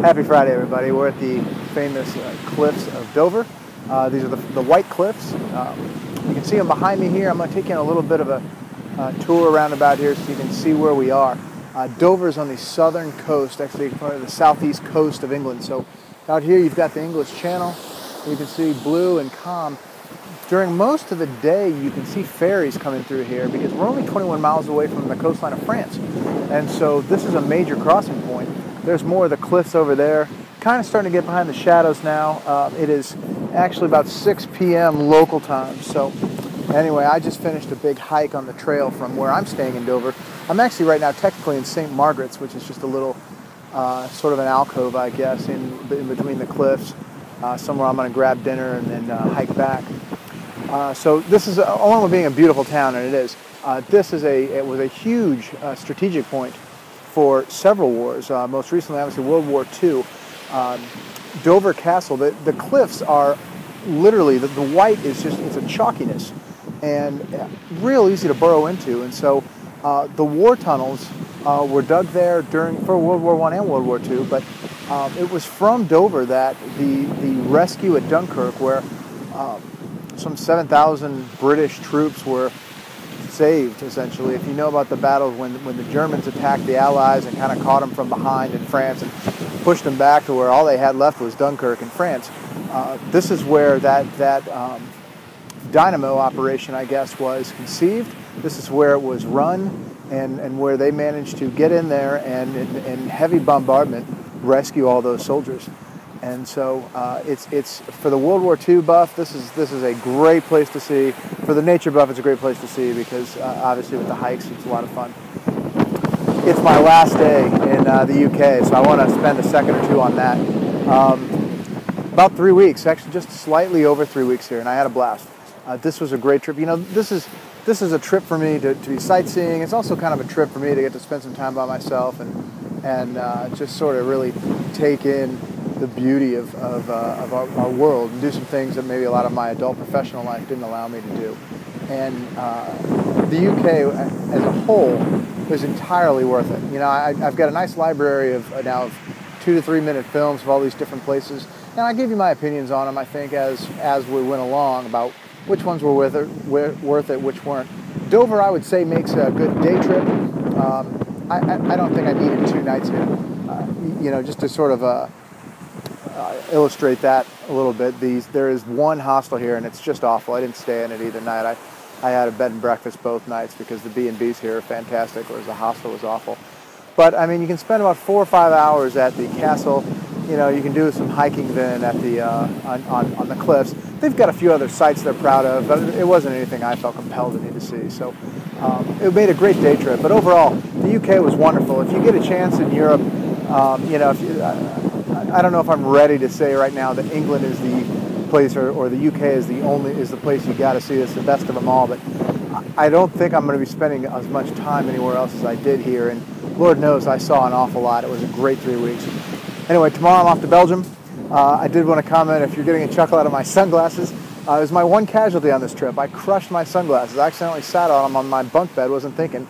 Happy Friday, everybody. We're at the famous cliffs of Dover. These are the White Cliffs. You can see them behind me here. I'm going to take you on a little bit of a tour around about here so you can see where we are. Dover is on the southern coast, actually part of the southeast coast of England. So out here you've got the English Channel. You can see blue and calm. During most of the day you can see ferries coming through here because we're only 21 miles away from the coastline of France. And so this is a major crossing point. There's more of the cliffs over there. Kind of starting to get behind the shadows now. It is actually about 6 p.m. local time. So anyway, I just finished a big hike on the trail from where I'm staying in Dover. I'm actually right now technically in St. Margaret's, which is just a little sort of an alcove, I guess, in between the cliffs. Somewhere I'm going to grab dinner and then hike back. So this is, along with being a beautiful town, and it is, it was a huge strategic point for several wars. Most recently, obviously, World War II. Dover Castle, the cliffs are literally, the white is just, it's a chalkiness and real easy to burrow into. And so the war tunnels were dug there for World War I and World War II, but it was from Dover that the rescue at Dunkirk, where some 7,000 British troops were saved, essentially. If you know about the battle when the Germans attacked the Allies and kind of caught them from behind in France and pushed them back to where all they had left was Dunkirk in France. This is where that dynamo operation, I guess, was conceived. This is where it was run and where they managed to get in there and in heavy bombardment rescue all those soldiers. And so it's for the World War II buff, this is a great place to see. For the nature buff, it's a great place to see because obviously with the hikes, it's a lot of fun. It's my last day in the UK, so I want to spend a second or two on that. About 3 weeks, actually just slightly over 3 weeks here, and I had a blast. This was a great trip. You know, this is a trip for me to be sightseeing. It's also kind of a trip for me to get to spend some time by myself and just sort of really take in the beauty of our world and do some things that maybe a lot of my adult professional life didn't allow me to do. And the UK as a whole is entirely worth it. You know, I've got a nice library of 2 to 3 minute films of all these different places, and I give you my opinions on them, I think, as we went along about which ones were worth it, which weren't. Dover, I would say, makes a good day trip. I don't think I needed 2 nights here. You know, just to sort of illustrate that a little bit. There is one hostel here, and it's just awful. I didn't stay in it either night. I had a bed and breakfast both nights because the B&Bs here are fantastic, whereas the hostel was awful. But I mean, you can spend about 4 or 5 hours at the castle. You know, you can do some hiking then at the on the cliffs. They've got a few other sites they're proud of, but it wasn't anything I felt compelled to need to see. So it made a great day trip. But overall, the UK was wonderful. If you get a chance in Europe, you know, I don't know if I'm ready to say right now that England is the place or the UK is the place you got to see. It's the best of them all. But I don't think I'm going to be spending as much time anywhere else as I did here. And Lord knows I saw an awful lot. It was a great 3 weeks. Anyway, tomorrow I'm off to Belgium. I did want to comment, if you're getting a chuckle out of my sunglasses, it was my one casualty on this trip. I crushed my sunglasses. I accidentally sat on them on my bunk bed, wasn't thinking.